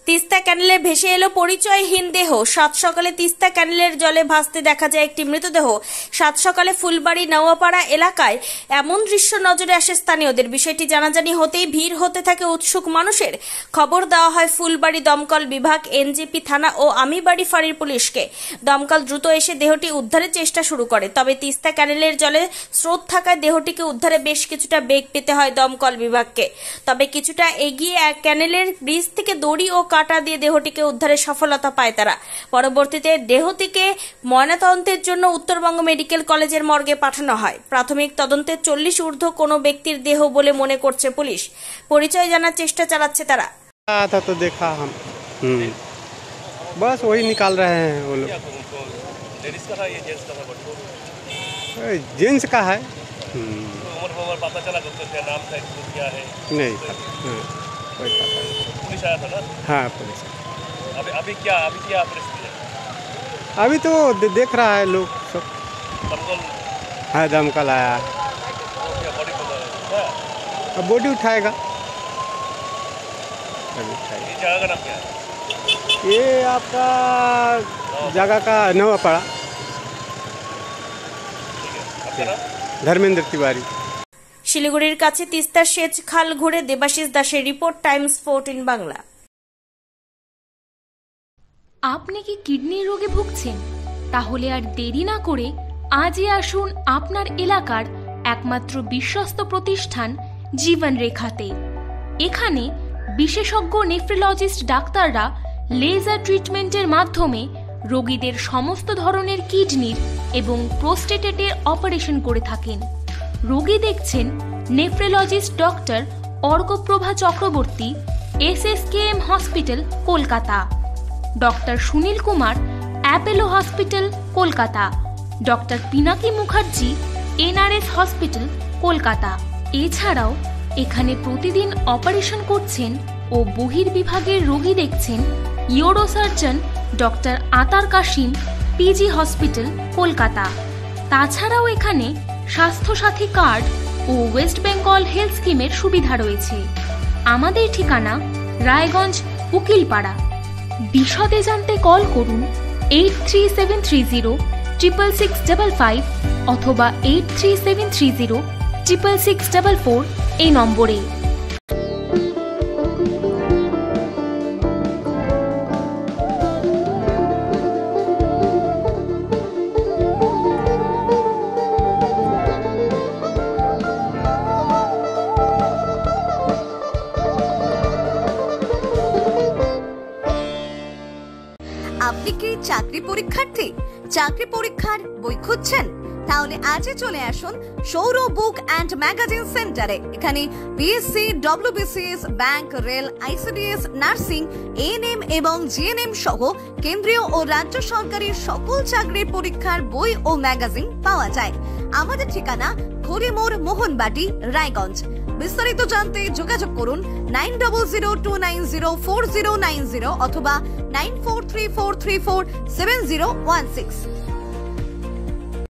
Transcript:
তিস্তা ক্যানেলে ভেসে এলো পরিচয়হীন দেহ। সাত সকালে তিস্তা ক্যানেলের জলে ভাসতে দেখা যায় একটি মৃতদেহ। সাত সকালে ফুলবাড়ি নওয়াপাড়া এলাকায় এমন দৃশ্য নজরে আসে স্থানীয়দের। বিষয়টি জানাজানি হতেই ভিড় হতে থাকে উৎসুক মানুষের। খবর দেওয়া হয় ফুলবাড়ি দমকল বিভাগ, এনজেপি থানা ও আমিবাড়ি ফাঁড়ির পুলিশকে। দমকল দ্রুত এসে দেহটি উদ্ধারের চেষ্টা শুরু করে। তবে তিস্তা ক্যানেলের জলে স্রোত থাকায় দেহটিকে উদ্ধারে বেশ কিছুটা বেগ পেতে হয় দমকল বিভাগকে। তবে কিছুটা এগিয়ে ক্যানেলের ব্রিজ থেকে দড়ি ও কাটা দিয়ে দেহটিকে উদ্ধারে সফলতা পায় তারা। পরবর্তীতে দেহটিকে ময়নাতদন্তের জন্য উত্তরবঙ্গ মেডিকেল কলেজের মর্গে পাঠানো হয়। প্রাথমিক তদন্তে 40 ঊর্ধ্ব কোনো ব্যক্তির দেহ বলে মনে করছে পুলিশ। পরিচয় জানার চেষ্টা চালাচ্ছে তারা। तो देखा हम बस वही निकाल रहे हैं वो लोग। जेंट्स का है। उम्र पता चला क्या नाम था, क्या है? नहीं था, कोई पता नहीं। पुलिस आया था ना? हाँ पुलिस। अभी क्या परिस्थिति है? अभी तो देख रहा है लोग सब। दमकल? हाँ दमकल आया। क्या बॉडी अब बॉडी उठाएगा। ये जगह का नाम क्या है? ये आपका जगह का नवापाड़ा। धर्मेंद्र तिवारी। শিলিগুড়ির কাছে তিস্তার সেচ খাল ঘুরে দেবাশিস দাসের রিপোর্ট, টাইমস 14 বাংলা। আপনি কি কিডনির রোগে ভুগছেন? তাহলে আর দেরি না করে আজই আসুন আপনার এলাকার একমাত্র বিশ্বস্ত প্রতিষ্ঠান জীবন রেখাতে। এখানে বিশেষজ্ঞ নেফ্রোলজিস্ট ডাক্তাররা লেজার ট্রিটমেন্টের মাধ্যমে রোগীদের সমস্ত ধরনের কিডনির এবং প্রোস্টেটের অপারেশন করে থাকেন। রোগী দেখছেন nephrologist doctor Arkaprabha Chakraborty, SSKM hospital Kolkata, doctor Sunil Kumar, Apollo hospital Kolkata, doctor Pinaki Mukherjee, NRS hospital Kolkata. এছাড়াও এখানে প্রতিদিন অপারেশন করছেন ও বহির্বিভাগের রোগী দেখছেন ইউরোসার্জন ডক্টর আতার কাশিম, PG হসপিটাল কলকাতা। তাছাড়াও এখানে স্বাস্থ্যসাথী কার্ড ও ওয়েস্ট বেঙ্গল হেলথ স্কিমের সুবিধা রয়েছে। আমাদের ঠিকানা রায়গঞ্জ, উকিলপাড়া। বিশদে জানতে কল করুন 8373066655 অথবা 8373066644 এই নম্বরে। আপনি কি চাকরি পরীক্ষার্থী? চাকরি পরীক্ষার বই খুঁজছেন? তাহলে আজই চলে আসুন সৌর বুক অ্যান্ড ম্যাগাজিন সেন্টারে। এখানে BSc, WBCS, bank, rail, ICDS, nursing, ANM এবং GNM সহ কেন্দ্রীয় ও রাজ্য সরকারি সকল চাকরির পরীক্ষার বই ও ম্যাগাজিন পাওয়া যায়। আমাদের ঠিকানা হরিমোড়, মোহনবাটি, রায়গঞ্জ। বিস্তারিত জানতে যোগাযোগ করুন 9002904090 অথবা 9434347016।